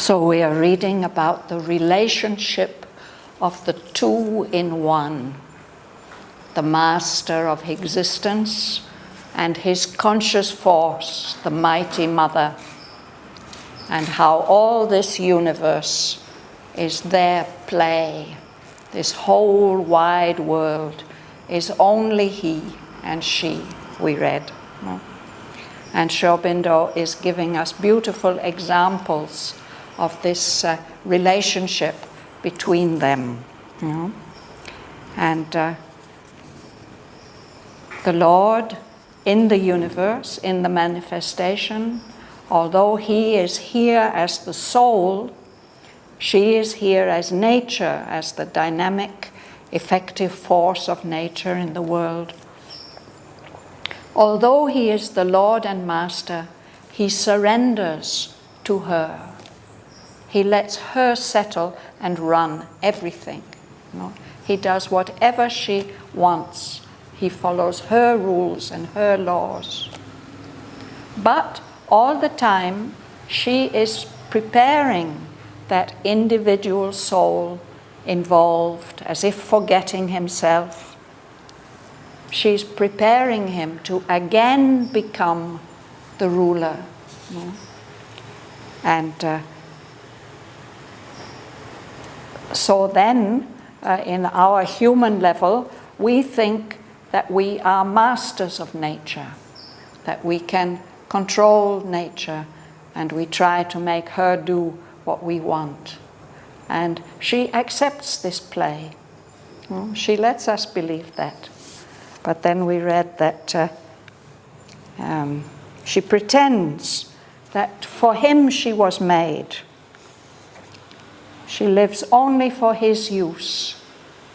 So we are reading about the relationship of the two in one, the master of existence and his conscious force, the mighty mother, and how all this universe is their play. This whole wide world is only he and she, we read. And Aurobindo is giving us beautiful examples of this relationship between them. And the Lord in the universe, in the manifestation, although he is here as the soul, she is here as nature, as the dynamic, effective force of nature in the world. Although he is the Lord and Master, he surrenders to her. He lets her settle and run everything. He does whatever she wants. He follows her rules and her laws. But all the time, she is preparing that individual soul involved, as if forgetting himself. She's preparing him to again become the ruler. And so then, in our human level, we think that we are masters of nature, that we can control nature, and we try to make her do what we want. And she accepts this play. She lets us believe that. But then we read that she pretends that for him she was made. She lives only for his use,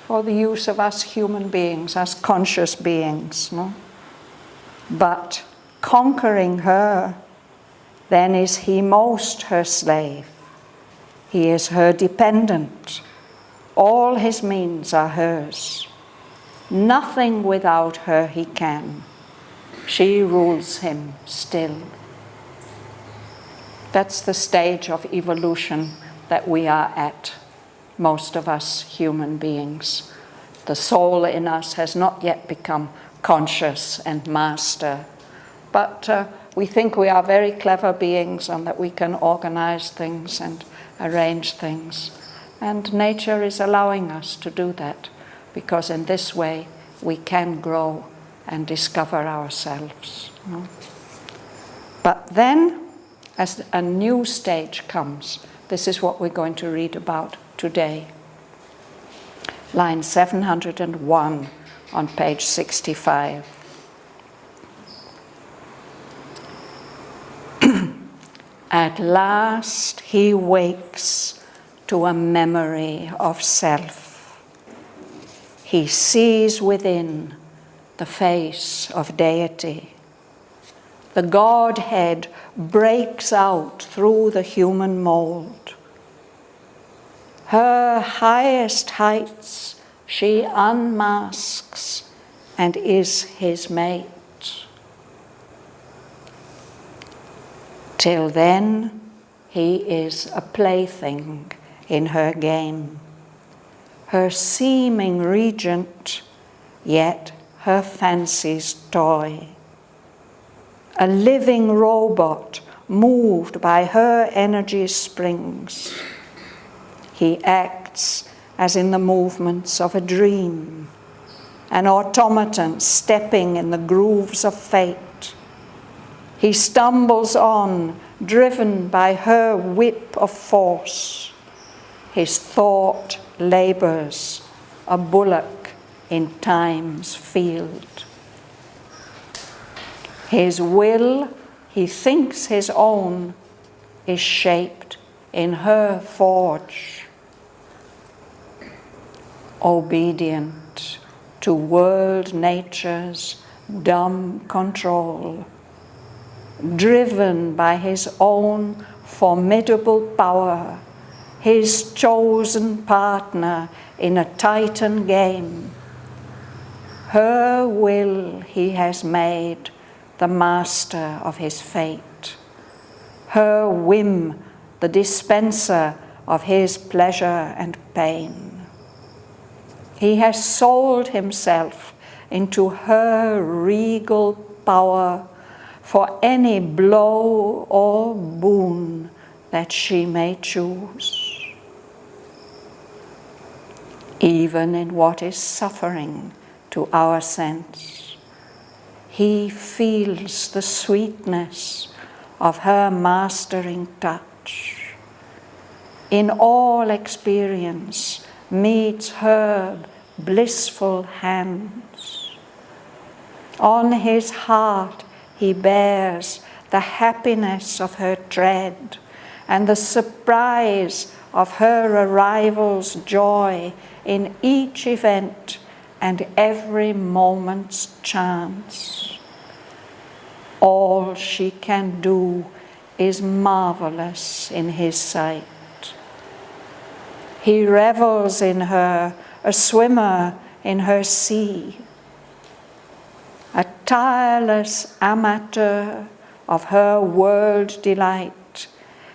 for the use of us human beings, us conscious beings. But conquering her, then is he most her slave. He is her dependent. All his means are hers. Nothing without her he can. She rules him still. That's the stage of evolution that we are at, most of us human beings. The soul in us has not yet become conscious and master, but we think we are very clever beings and that we can organize things and arrange things. And nature is allowing us to do that, because in this way we can grow and discover ourselves. But then, as a new stage comes, this is what we're going to read about today. Line 701 on page 65. At last he wakes to a memory of self. He sees within the face of deity. The Godhead breaks out through the human mould. Her highest heights she unmasks and is his mate. Till then, he is a plaything in her game, her seeming regent, yet her fancy's toy. A living robot moved by her energy springs. He acts as in the movements of a dream, an automaton stepping in the grooves of fate. He stumbles on, driven by her whip of force. His thought labors, a bullock in time's field. His will, he thinks his own, is shaped in her forge. Obedient to world nature's dumb control, driven by his own formidable power, his chosen partner in a titan game. Her will he has made the master of his fate. Her whim the dispenser of his pleasure and pain. He has sold himself into her regal power for any blow or boon that she may choose. Even in what is suffering to our sense, he feels the sweetness of her mastering touch. In all experience meets her blissful hands. On his heart he bears the happiness of her tread and the surprise of her arrival's joy in each event and every moment's chance. All she can do is marvelous in his sight. He revels in her, a swimmer in her sea, a tireless amateur of her world delight.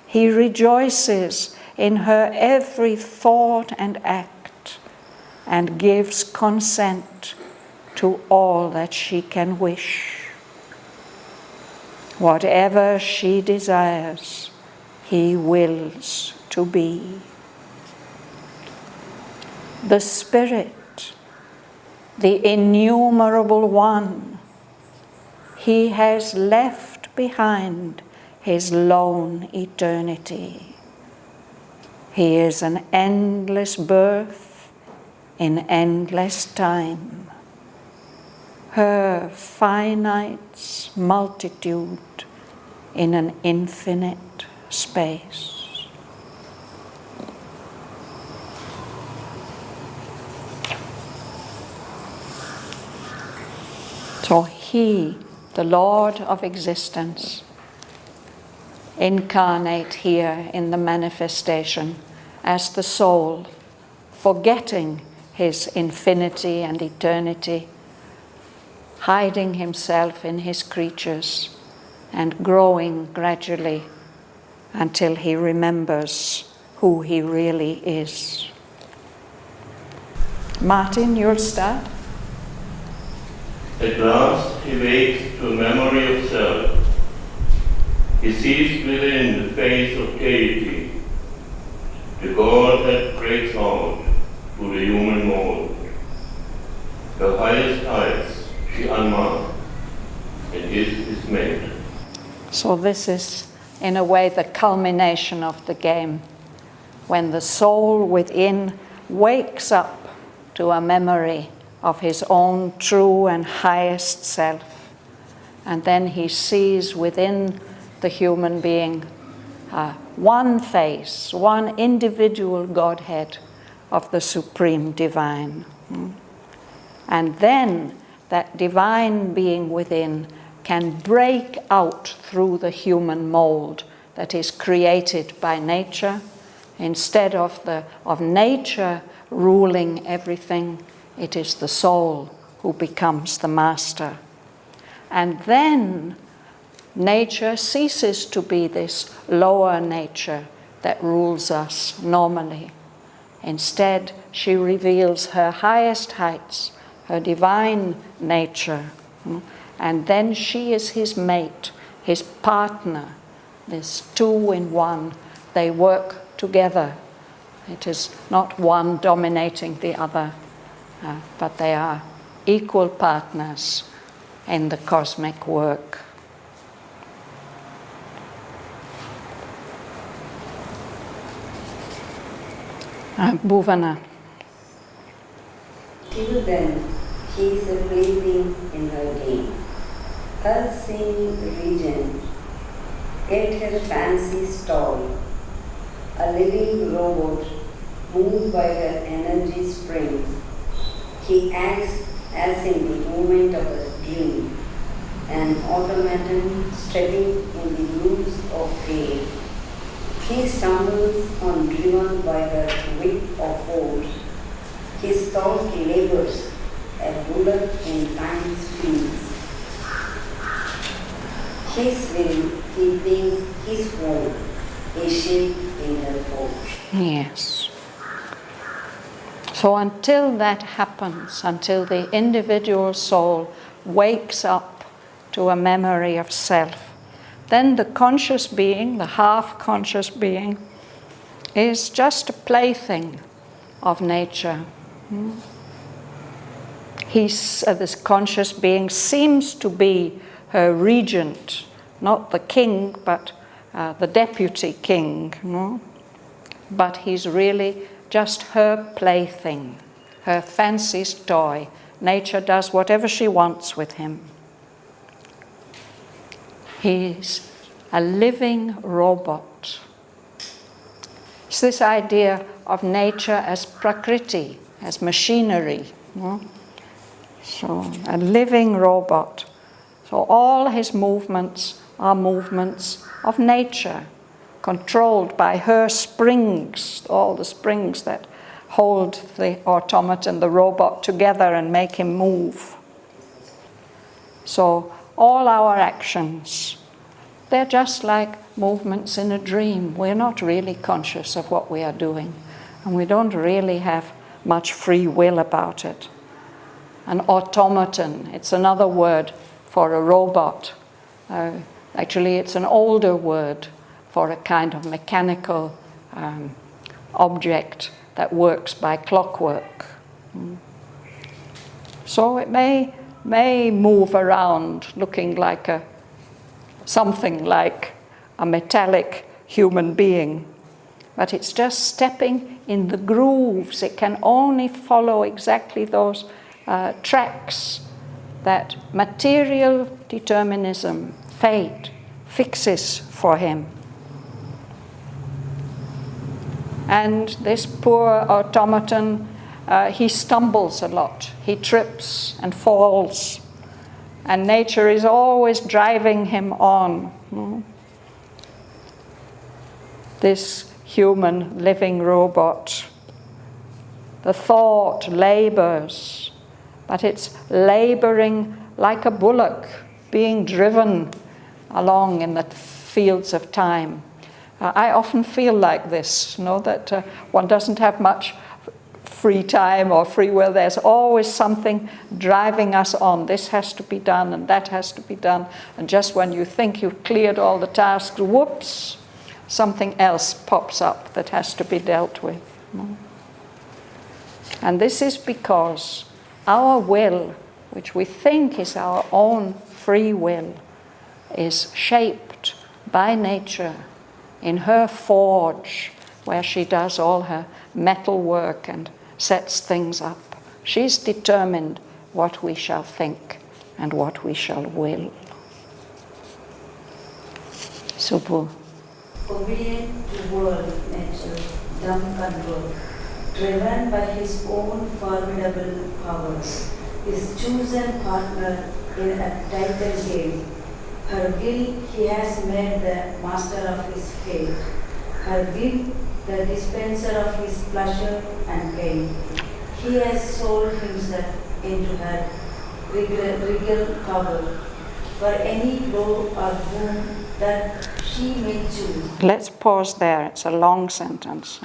He rejoices in her every thought and act, and gives consent to all that she can wish. Whatever she desires, he wills to be. The Spirit, the innumerable One, he has left behind his lone eternity. He is an endless birth in endless time, her finite's multitude in an infinite space. So he, the Lord of existence, incarnate here in the manifestation as the soul, forgetting his infinity and eternity, hiding himself in his creatures and growing gradually until he remembers who he really is. Martin, you'll start. At last he wakes to a memory of self. He sees within the face of deity. The Godhead breaks out to the human mould. The highest heights she unmasks, and is made. So this is, in a way, the culmination of the game, when the soul within wakes up to a memory of his own true and highest self. And then he sees within the human being one face, one individual Godhead of the Supreme Divine. And then that divine being within can break out through the human mold that is created by nature. Instead of nature ruling everything, it is the soul who becomes the master. And then nature ceases to be this lower nature that rules us normally. Instead, she reveals her highest heights, her divine nature. And then she is his mate, his partner, this two in one. They work together. It is not one dominating the other, but they are equal partners in the cosmic work. Bhavana. Till then, she is a plaything in her game. Her seeming regent, yet her fancy stall. A living robot, moved by her energy springs. She acts as in the movement of a dream, an automaton stepping in the loops of fate. He stumbles on driven by her whip or force. His thought labors, a bullock in time's fields. His will, he thinks his own. a shape in her form. Yes. So until that happens, until the individual soul wakes up to a memory of self, then the conscious being, the half-conscious being, is just a plaything of nature. This conscious being seems to be her regent, not the king, but the deputy king. But he's really just her plaything, her fancy's toy. Nature does whatever she wants with him. He's a living robot. It's this idea of nature as prakriti, as machinery. So, a living robot. So all his movements are movements of nature, controlled by her springs, all the springs that hold the automaton, the robot, together and make him move. So all our actions, they're just like movements in a dream. We're not really conscious of what we are doing, and we don't really have much free will about it. An automaton, it's another word for a robot. Actually, it's an older word for a kind of mechanical object that works by clockwork. So it may move around looking like something like a metallic human being, but it's just stepping in the grooves. It can only follow exactly those tracks that material determinism, fate, fixes for him. And this poor automaton, he stumbles a lot. He trips and falls. And nature is always driving him on. This human living robot. The thought labors, but it's laboring like a bullock being driven along in the fields of time. I often feel like this, that one doesn't have much free time or free will. There's always something driving us on. This has to be done and that has to be done. And just when you think you've cleared all the tasks, whoops, something else pops up that has to be dealt with. And this is because our will, which we think is our own free will, is shaped by nature in her forge, where she does all her metal work and sets things up. She's determined what we shall think and what we shall will. Subbu. Obedient to world, nature, dumb control, driven by his own formidable powers, his chosen partner in a title game. Her will he has made the master of his fate. Her will the dispenser of his pleasure and pain. He has sold himself into her regal cover for any blow or wound that she may choose. Let's pause there. It's a long sentence.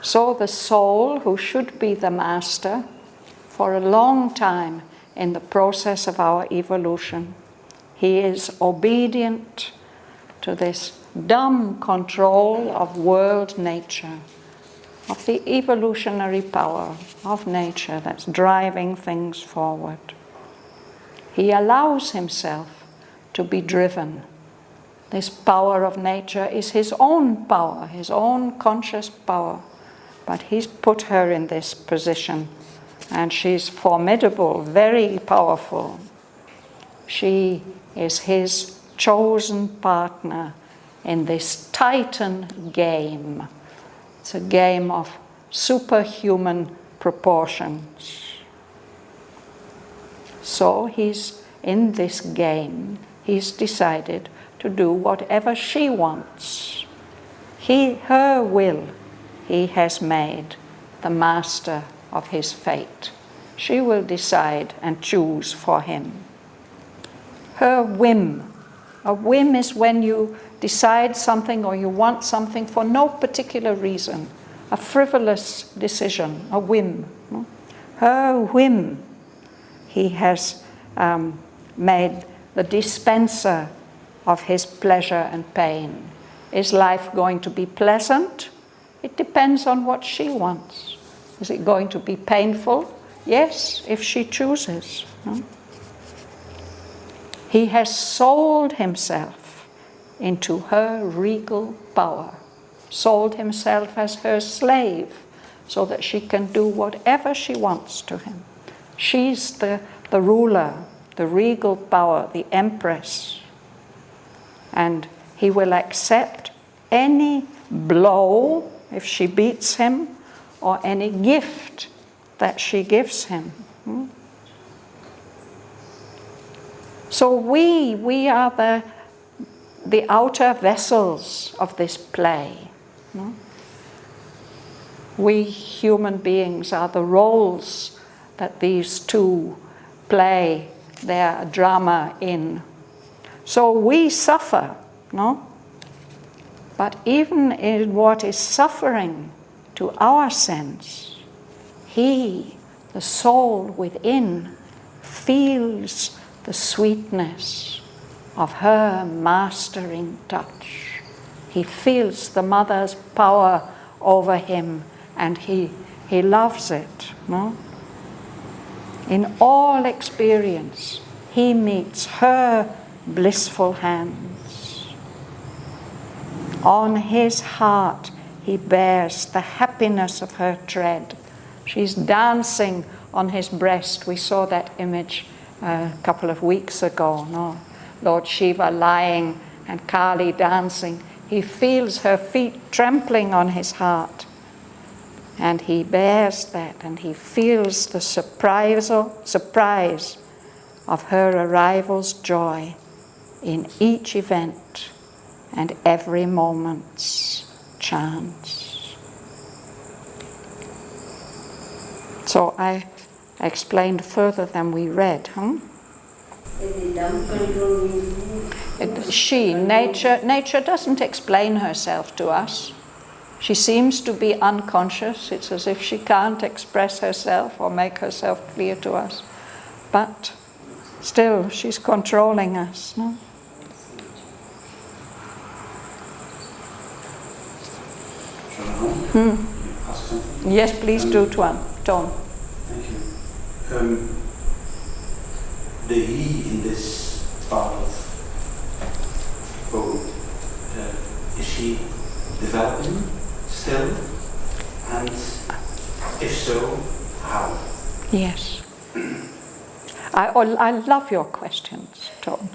So the soul, who should be the master for a long time in the process of our evolution, he is obedient to this dumb control of world nature, of the evolutionary power of nature that's driving things forward. He allows himself to be driven. This power of nature is his own power, his own conscious power, but he's put her in this position, and she's formidable, very powerful. She is his chosen partner in this Titan game. It's a game of superhuman proportions. So he's in this game. He's decided to do whatever she wants. Her will, he has made the master of his fate. She will decide and choose for him. Her whim A whim is when you decide something or you want something for no particular reason. A frivolous decision, a whim. Her whim, he has made the dispenser of his pleasure and pain. Is life going to be pleasant? It depends on what she wants. Is it going to be painful? Yes, if she chooses. He has sold himself into her regal power, sold himself as her slave so that she can do whatever she wants to him. She's the ruler, the regal power, the empress. And he will accept any blow if she beats him or any gift that she gives him. So we are the outer vessels of this play. We human beings are the roles that these two play their drama in. So we suffer, no? But even in what is suffering to our sense, he, the soul within, feels the sweetness of her mastering touch. He feels the mother's power over him and he loves it. No? In all experience, he meets her blissful hands. On his heart, he bears the happiness of her tread. She's dancing on his breast. We saw that image a couple of weeks ago. No? Lord Shiva lying and Kali dancing. He feels her feet trampling on his heart. And he bears that, and he feels the surprise of her arrival's joy in each event and every moment's chance. So I explained further than we read, Nature doesn't explain herself to us. She seems to be unconscious. It's as if she can't express herself or make herself clear to us. But still, she's controlling us. No? Ask something? Yes, please do, Tone. Thank you. The he in this part of both, is she developing still? And if so, how? Yes. I love your questions, Tom.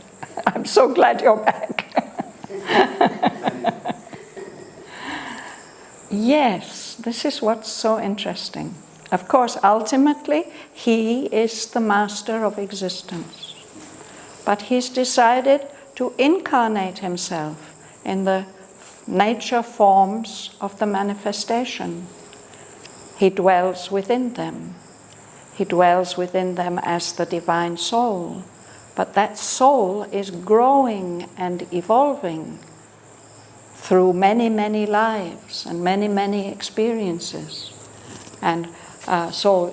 I'm so glad you're back. Yes, this is what's so interesting. Of course, ultimately, he is the master of existence. But he's decided to incarnate himself in the nature forms of the manifestation. He dwells within them. He dwells within them as the divine soul. But that soul is growing and evolving through many, many lives and many, many experiences. And so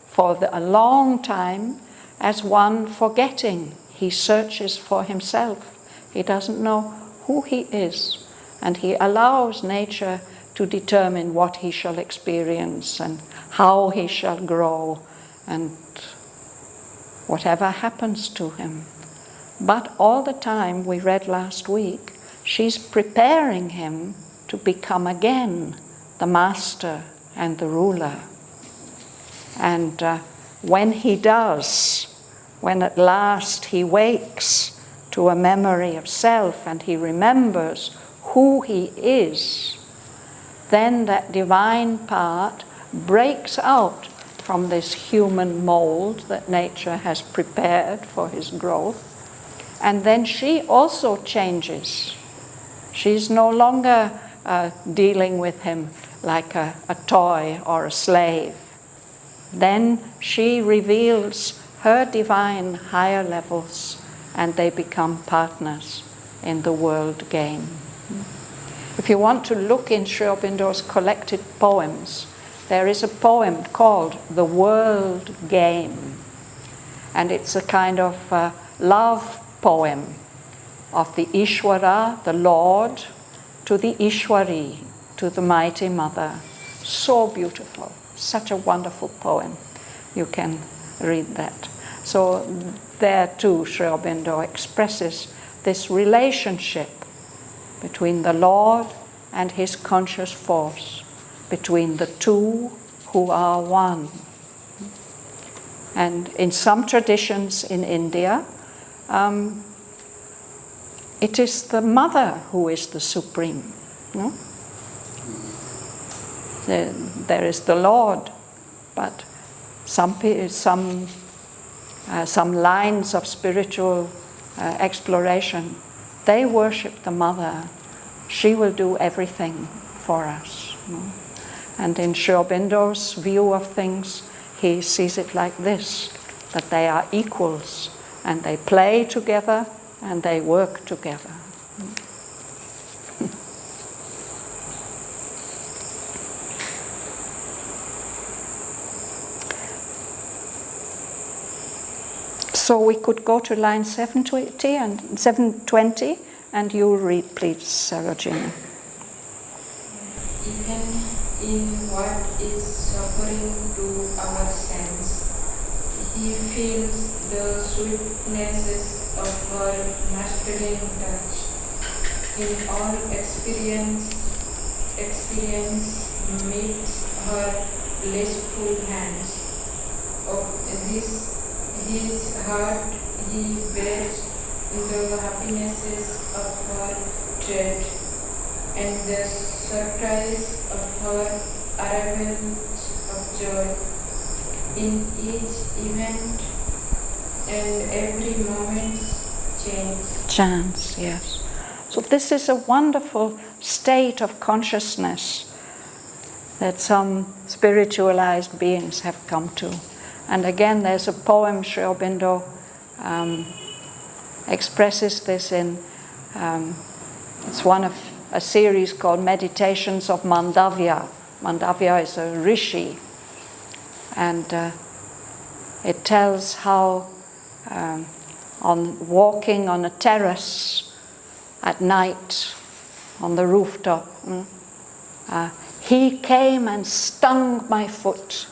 for a long time, as one forgetting, he searches for himself. He doesn't know who he is. And he allows nature to determine what he shall experience and how he shall grow and whatever happens to him. But all the time, we read last week, she's preparing him to become again the master and the ruler. And when he does, when at last he wakes to a memory of self and he remembers who he is, then that divine part breaks out from this human mould that nature has prepared for his growth. And then she also changes. She's no longer dealing with him like a toy or a slave. Then she reveals her divine higher levels and they become partners. in the world game. If you want to look in Sri Aurobindo's collected poems, there is a poem called The World Game. And it's a kind of love poem of the Ishwara, the Lord, to the Ishwari, to the Mighty Mother. So beautiful, such a wonderful poem. You can read that. So there too, Sri Aurobindo expresses this relationship between the Lord and his conscious force, between the two who are one. And in some traditions in India, it is the mother who is the supreme. No? There is the Lord, but some lines of spiritual exploration, they worship the mother. She will do everything for us. No? And in Sri Aurobindo's view of things, he sees it like this, that they are equals, and they play together, and they work together. So we could go to line 720, and you read, please, Sarojini. Even in what is suffering to our sense, he feels the sweetnesses of her masculine touch. In all experience meets her blissful hands. Of this his heart he bears the happinesses of her tread, and the surprise of her arrivals of joy in each event and every moment's change. Chance, yes. So this is a wonderful state of consciousness that some spiritualized beings have come to. And again, there's a poem Sri Aurobindo expresses this in, it's one of a series called Meditations of Mandavya. Mandavya is a rishi, and it tells how on walking on a terrace at night on the rooftop, he came and stung my foot.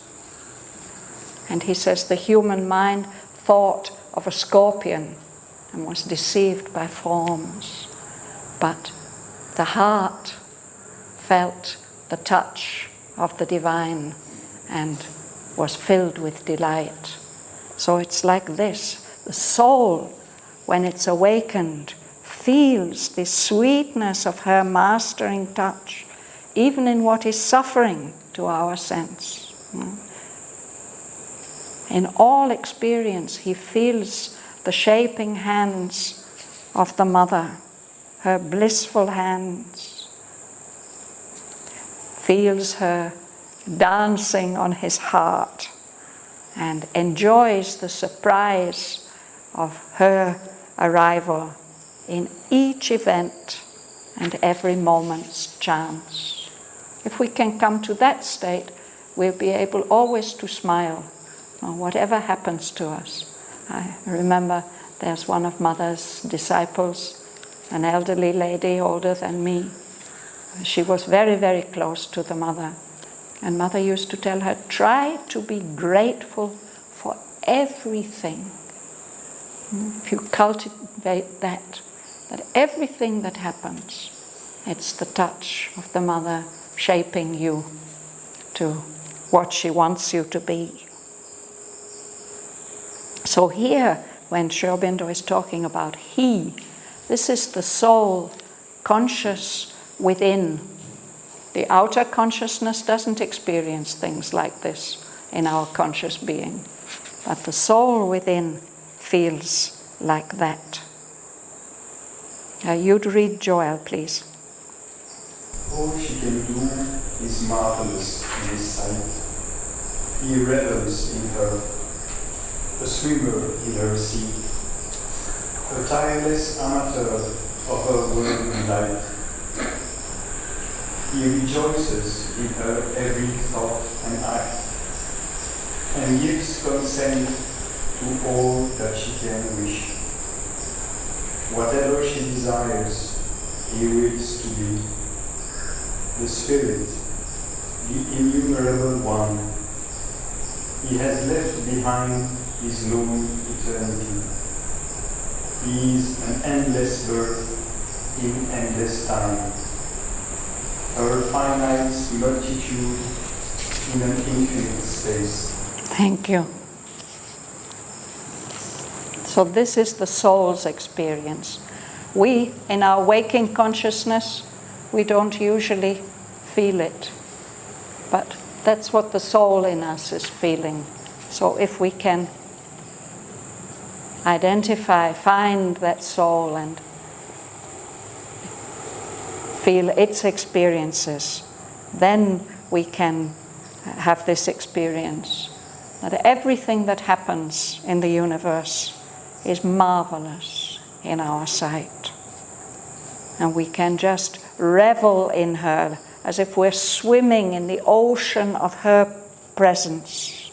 And he says the human mind thought of a scorpion and was deceived by forms. But the heart felt the touch of the divine and was filled with delight. So it's like this. The soul, when it's awakened, feels the sweetness of her mastering touch, even in what is suffering to our sense. In all experience, he feels the shaping hands of the mother, her blissful hands, feels her dancing on his heart, and enjoys the surprise of her arrival in each event and every moment's chance. If we can come to that state, we'll be able always to smile, whatever happens to us. I remember there's one of Mother's disciples, an elderly lady older than me. She was very, very close to the Mother. And Mother used to tell her, try to be grateful for everything. If you cultivate that everything that happens, it's the touch of the Mother shaping you to what she wants you to be. So here, when Sri Aurobindo is talking about he, this is the soul conscious within. The outer consciousness doesn't experience things like this in our conscious being, but the soul within feels like that. You'd read Joel, please. All she can do is marvelous in his sight. He revels in her, a swimmer in her sea. A tireless amateur of her word and light. He rejoices in her every thought and act, and gives consent to all that she can wish. Whatever she desires, he wills to be. The Spirit, the innumerable one, he has left behind his known eternity. He is an endless birth in endless time. Her finite multitude in an infinite space. Thank you. So this is the soul's experience. We, in our waking consciousness, we don't usually feel it. But that's what the soul in us is feeling. So if we can identify, find that soul and feel its experiences, then we can have this experience that everything that happens in the universe is marvelous in our sight. And we can just revel in her as if we're swimming in the ocean of her presence.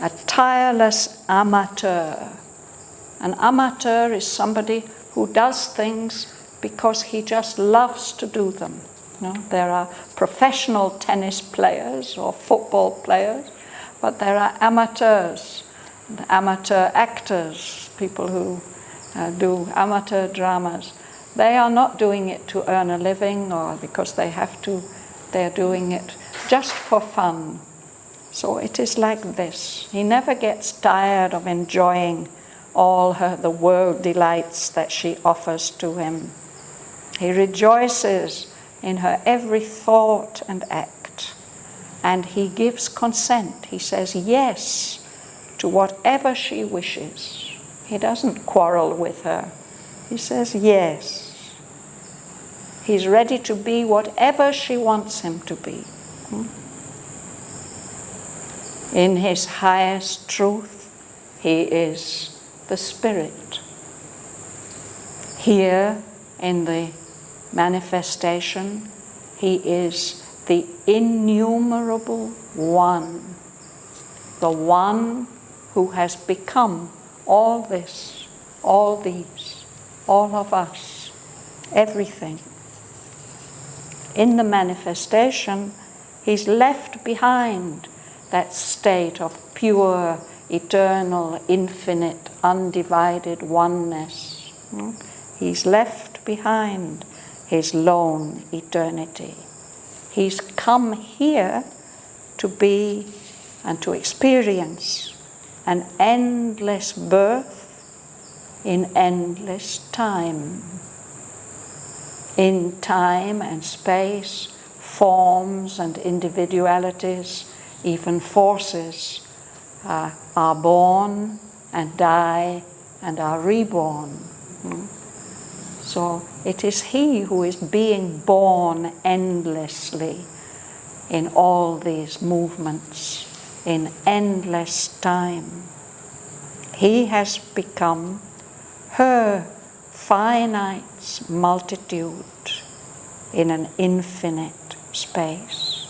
A tireless amateur. An amateur is somebody who does things because he just loves to do them. You know, there are professional tennis players or football players, but there are amateurs, amateur actors, people who do amateur dramas. They are not doing it to earn a living or because they have to. They're doing it just for fun. So it is like this. He never gets tired of enjoying all the world delights that she offers to him. He rejoices in her every thought and act. And he gives consent. He says yes to whatever she wishes. He doesn't quarrel with her. He says yes. He's ready to be whatever she wants him to be. In his highest truth, he is the Spirit. Here in the manifestation, he is the innumerable one, the one who has become all this, all these, all of us, everything. In the manifestation, he's left behind that state of pure, eternal, infinite, undivided oneness. He's left behind his lone eternity. He's come here to be and to experience an endless birth in endless time. In time and space, forms and individualities, even forces, are born and die and are reborn. So it is he who is being born endlessly in all these movements, in endless time. He has become her finite multitude in an infinite space.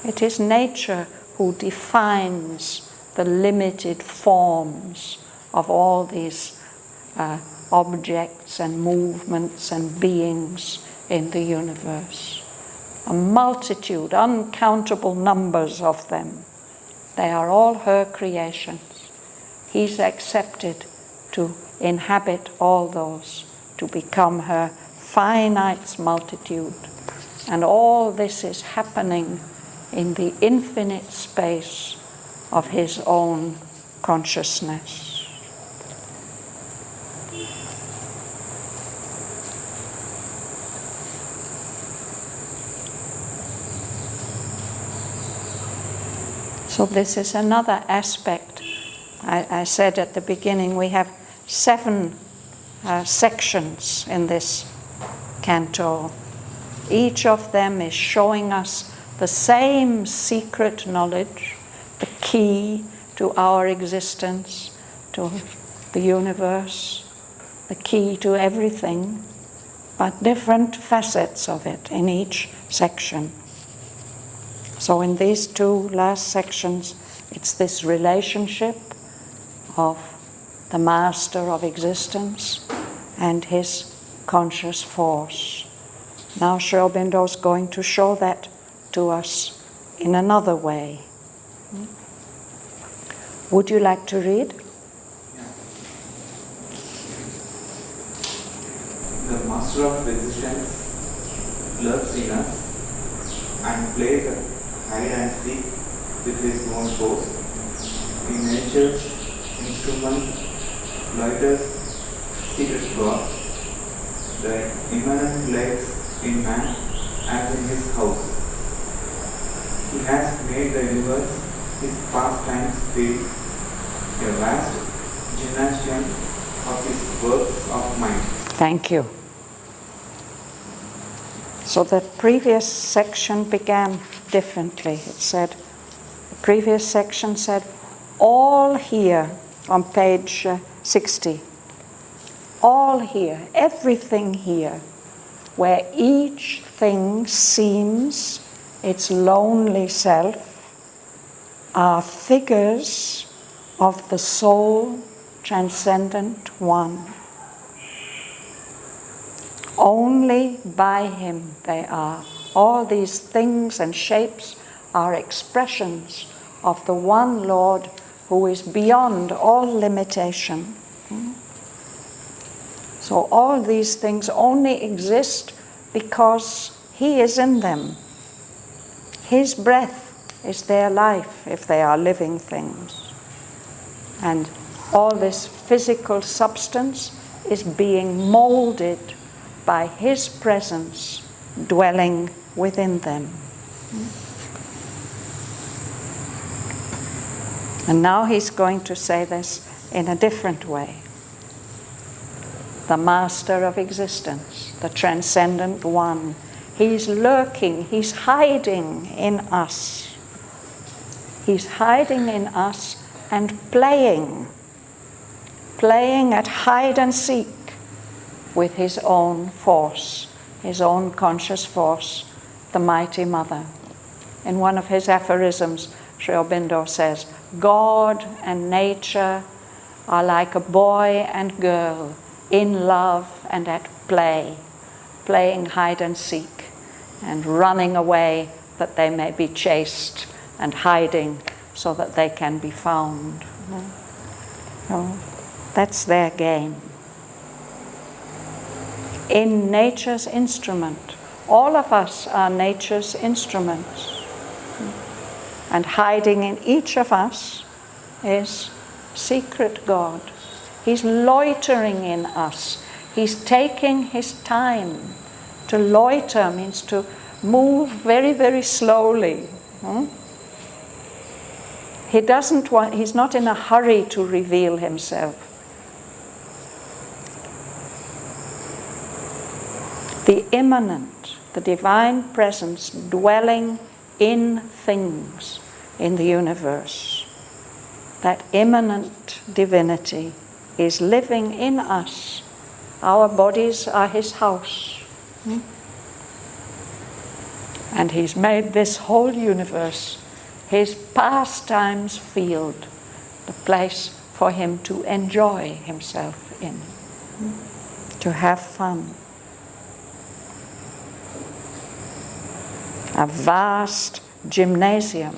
It is nature who defines the limited forms of all these objects and movements and beings in the universe. A multitude, uncountable numbers of them. They are all her creations. He's accepted to inhabit all those, to become her finite multitude. And all this is happening in the infinite space of his own consciousness. So this is another aspect. I said at the beginning we have 7 sections in this canto. Each of them is showing us the same secret knowledge, the key to our existence, to the universe. the key to everything, but different facets of it in each section. So in these two last sections, it's this relationship of the master of existence and his conscious force. Now Aurobindo is going to show that to us in another way. Would you like to read? The master of existence lurks in us and plays hide and seek with his own force. In nature's instrument, loiters secret God. The immanent lies in man as in his house. He has made the universe his pastimes field, a vast gymnasium of his works of mind. Thank you. So the previous section began differently. It said, the previous section said, all here, on page 60, all here, everything here, where each thing seems its lonely self, are figures of the sole transcendent one. Only by him they are. All these things and shapes are expressions of the one Lord who is beyond all limitation. So all these things only exist because he is in them. His breath is their life if they are living things. And all this physical substance is being molded by his presence dwelling within them. And now he's going to say this in a different way. The master of existence, the transcendent one, he's lurking, he's hiding in us. He's hiding in us and playing at hide and seek with his own force, his own conscious force, the mighty mother. In one of his aphorisms, Aurobindo says, God and nature are like a boy and girl in love and at play, playing hide and seek and running away that they may be chased and hiding so that they can be found. So that's their game. In nature's instrument, all of us are nature's instruments. And hiding in each of us is secret God. He's loitering in us. He's taking his time. To loiter means to move very, very slowly. He's not in a hurry to reveal himself. The immanent, the divine presence dwelling in things in the universe. That immanent divinity is living in us. Our bodies are his house. And he's made this whole universe his pastimes field, the place for him to enjoy himself in, to have fun. A vast gymnasium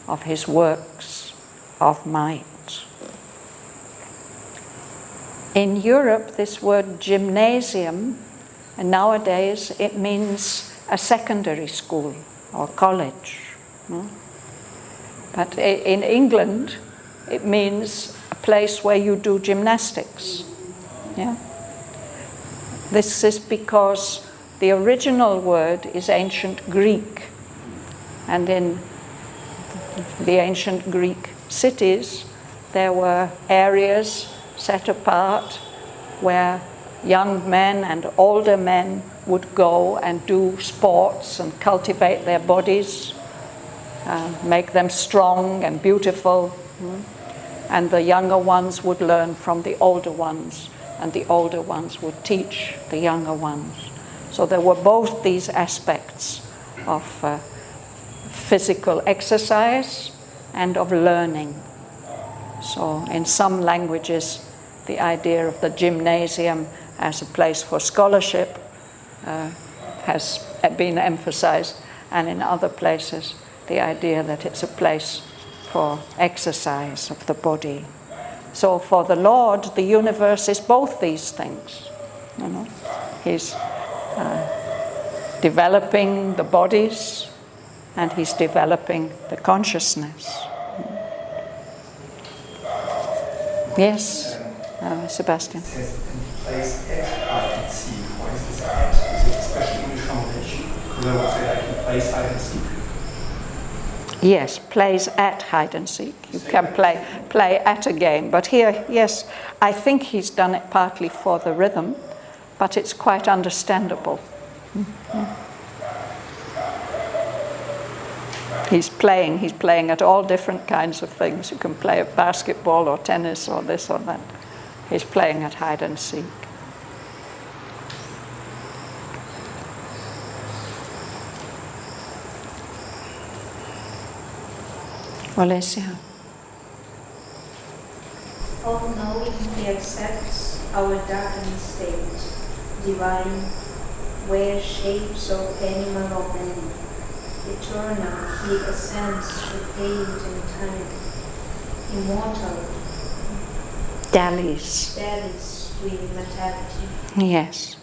of his works of might. In Europe, this word gymnasium, and nowadays it means a secondary school or college. But in England, it means a place where you do gymnastics. Yeah? This is because the original word is ancient Greek, and in the ancient Greek cities there were areas set apart where young men and older men would go and do sports and cultivate their bodies, make them strong and beautiful, and the younger ones would learn from the older ones and the older ones would teach the younger ones. So there were both these aspects of physical exercise and of learning. So in some languages, the idea of the gymnasium as a place for scholarship has been emphasized, and in other places, the idea that it's a place for exercise of the body. So for the Lord, the universe is both these things. You know, He's developing the bodies, and He's developing the consciousness. Yes, Sebastian. It says in place at hide and seek. Why is this at? Is it a special English connotation? Because I would say I can place hide and seek. Yes, plays at hide and seek. You can play at a game. But here, yes, I think he's done it partly for the rhythm, but it's quite understandable. He's playing at all different kinds of things. You can play at basketball or tennis or this or that. He's playing at hide and seek. Olesia. All knowing, He accepts our darkened state, divine, where shapes of animal or man. Eternal, He ascends with age and time. Immortal, Dallies. with mortality. Yes.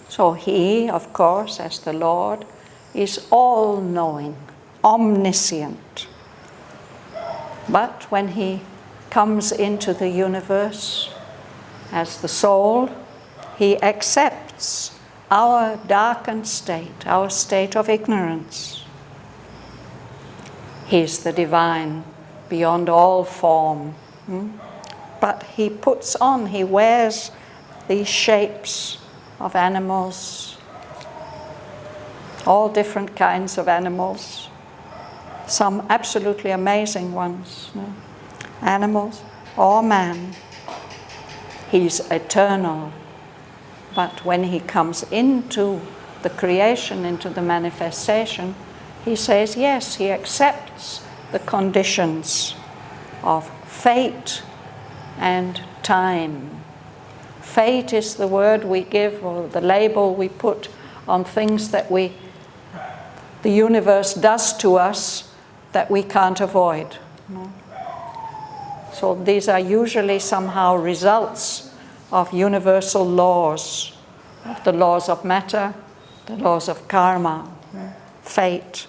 So He, of course, as the Lord, is all-knowing, omniscient. But when He comes into the universe as the soul, He accepts our darkened state, our state of ignorance. He's the divine, beyond all form. But He puts on, He wears these shapes of animals, all different kinds of animals, some absolutely amazing ones, animals or man. He's eternal. But when He comes into the creation, into the manifestation, He says, yes, He accepts the conditions of fate and time. Fate is the word we give, or the label we put on things that the universe does to us that we can't avoid. So these are usually somehow results of universal laws, of the laws of matter, the laws of karma, fate.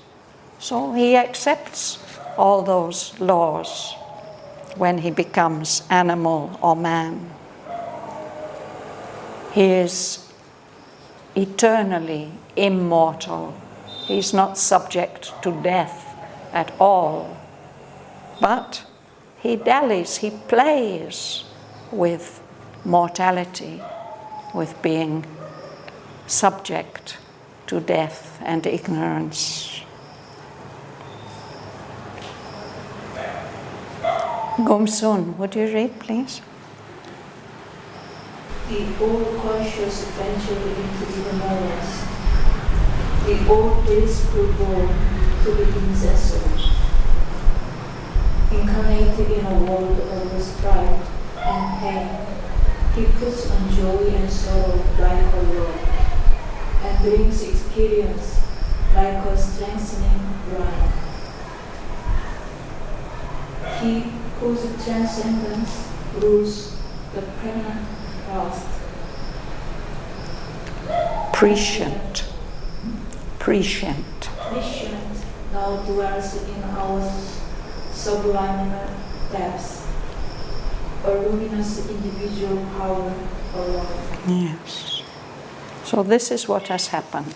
So He accepts all those laws when He becomes animal or man. He is eternally immortal. He's not subject to death at all. But He dallies, He plays with mortality, with being subject to death and ignorance. Gumsun, would you read, please? The all-conscious venture into the Himalayas. The all-blissful born to be incessant. Incarnated in a world of strife and pain, He puts on joy and sorrow like a law, and brings experience like a strengthening brine. He whose transcendence rules the permanent past. Prescient. Prescient now dwells in our subliminal depths, a luminous individual power alone. Yes. So this is what has happened.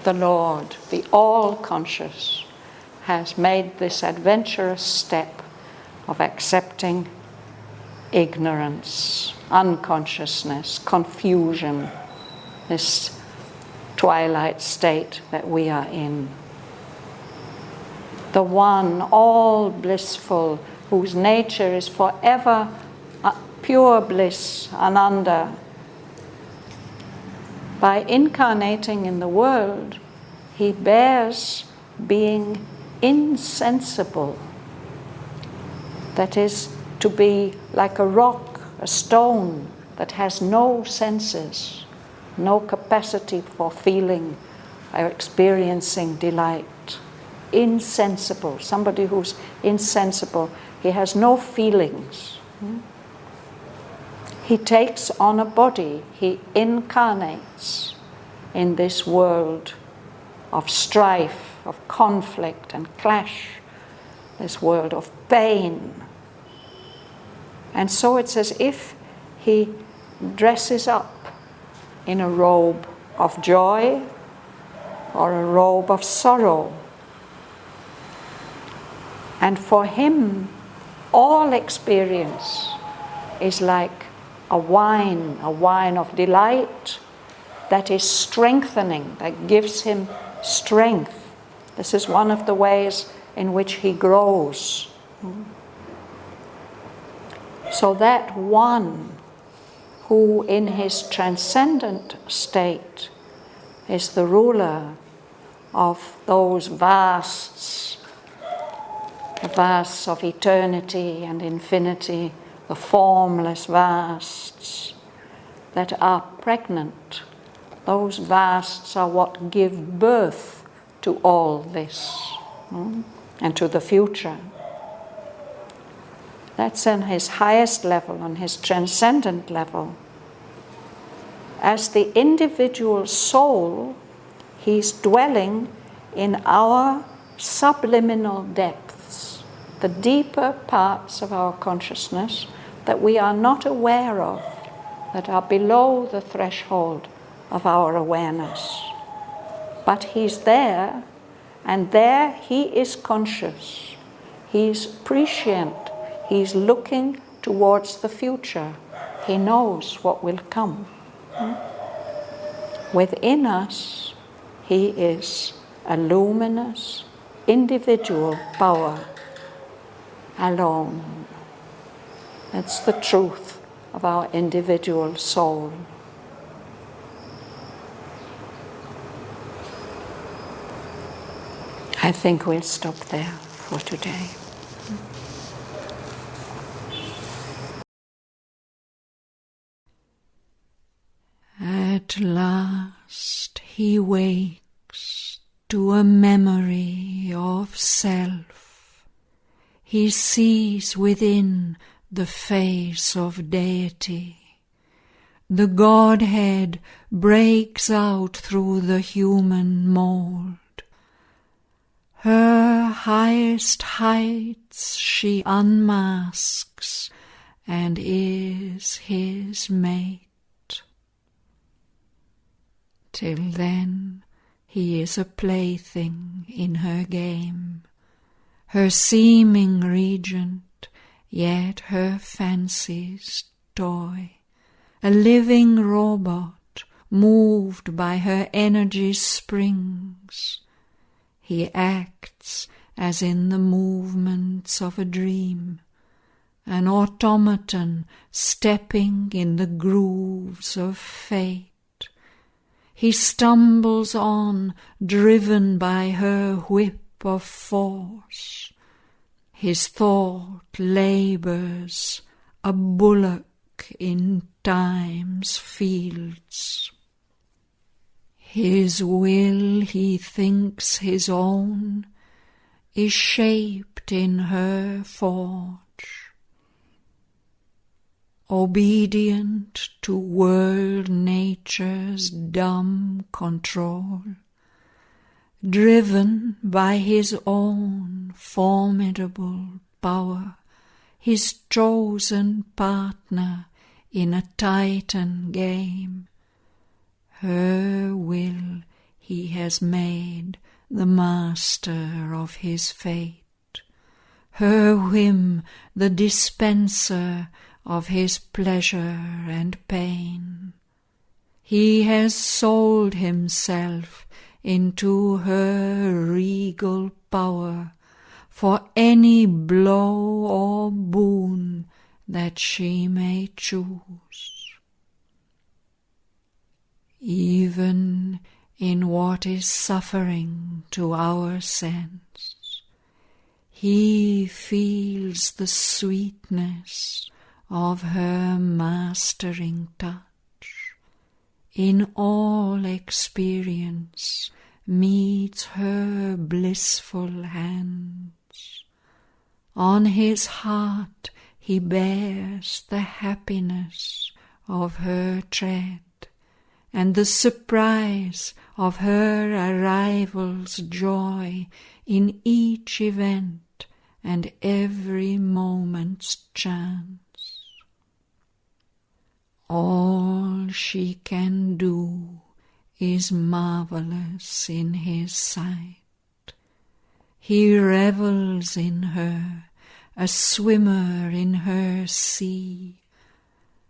The Lord, the all-conscious, has made this adventurous step of accepting ignorance, unconsciousness, confusion, this twilight state that we are in. The one, all blissful, whose nature is forever pure bliss, ananda. By incarnating in the world, he bears being insensible. That is, to be like a rock, a stone that has no senses, no capacity for feeling or experiencing delight. Insensible, somebody who's insensible. He has no feelings. He takes on a body, he incarnates in this world of strife, of conflict and clash, this world of pain. And so it's as if he dresses up in a robe of joy or a robe of sorrow. And for him, all experience is like a wine of delight that is strengthening, that gives him strength. This is one of the ways in which he grows. So that one who in his transcendent state is the ruler of those vasts, the vasts of eternity and infinity, the formless vasts that are pregnant. Those vasts are what give birth to all this and to the future. That's on his highest level, on his transcendent level. As the individual soul, he's dwelling in our subliminal depths, the deeper parts of our consciousness that we are not aware of, that are below the threshold of our awareness. But he's there, and there he is conscious. He's prescient. He's looking towards the future. He knows what will come. Within us, he is a luminous, individual power alone. That's the truth of our individual soul. I think we'll stop there for today. At last he wakes to a memory of self. He sees within the face of deity. The Godhead breaks out through the human mould. Her highest heights she unmasks and is his mate. Till then he is a plaything in her game, her seeming regent, yet her fancy's toy, a living robot moved by her energy springs. He acts as in the movements of a dream, an automaton stepping in the grooves of fate. He stumbles on, driven by her whip of force. His thought labours, a bullock in time's fields. His will, he thinks his own, is shaped in her forge. Obedient to world nature's dumb control, driven by his own formidable power, his chosen partner in a titan game. Her will he has made the master of his fate, her whim the dispenser of his pleasure and pain. He has sold himself into her regal power for any blow or boon that that she may choose. Even in what is suffering to our sense, he feels the sweetness of her mastering touch. In all experience meets her blissful hands. On his heart he bears the happiness of her tread, and the surprise of her arrival's joy in each event and every moment's chance. All she can do is marvelous in his sight. He revels in her, a swimmer in her sea,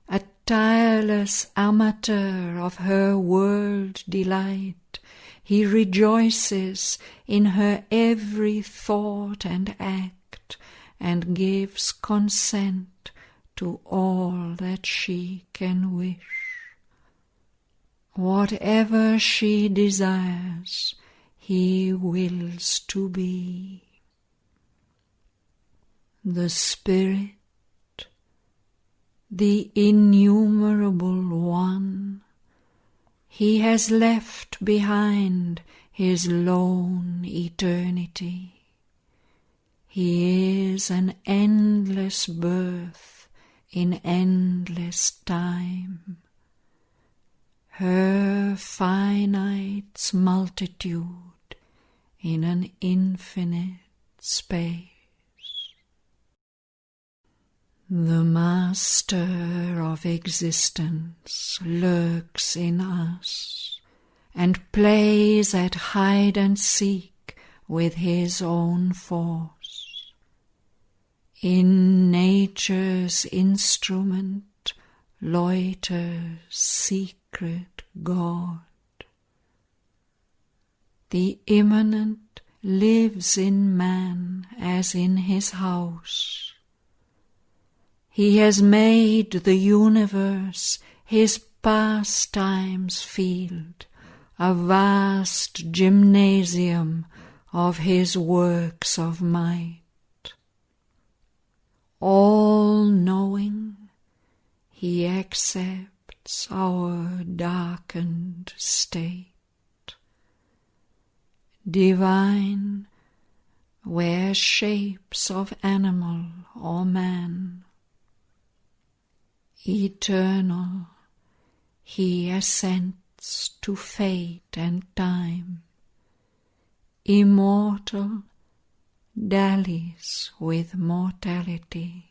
a tireless amateur of her world delight. He rejoices in her every thought and act, and gives consent to all that she can wish. Whatever she desires, he wills to be. The Spirit, the innumerable One, he has left behind his lone eternity. He is an endless birth in endless time, her finite's multitude in an infinite space. The Master of existence lurks in us and plays at hide and seek with his own force. In nature's instrument loiters secret God. The immanent lives in man as in his house. He has made the universe his pastime's field, a vast gymnasium of his works of might. All-knowing, he accepts our darkened state. Divine, wears shapes of animal or man. Eternal, he assents to fate and time. Immortal, dallies with mortality.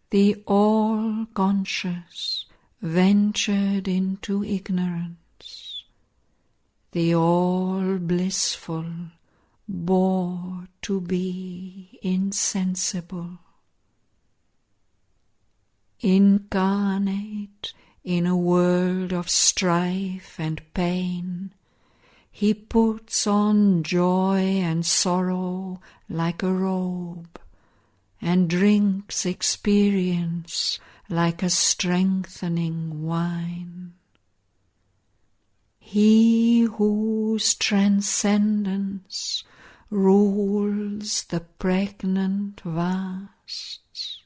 The all-conscious ventured into ignorance. The all-blissful bore to be insensible. Incarnate in a world of strife and pain, he puts on joy and sorrow like a robe, and drinks experience like a strengthening wine. He whose transcendence rules the pregnant vasts,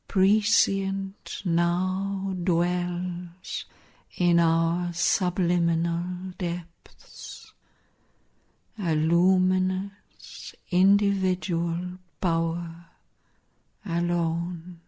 prescient now dwells in our subliminal depths, a luminous individual power alone.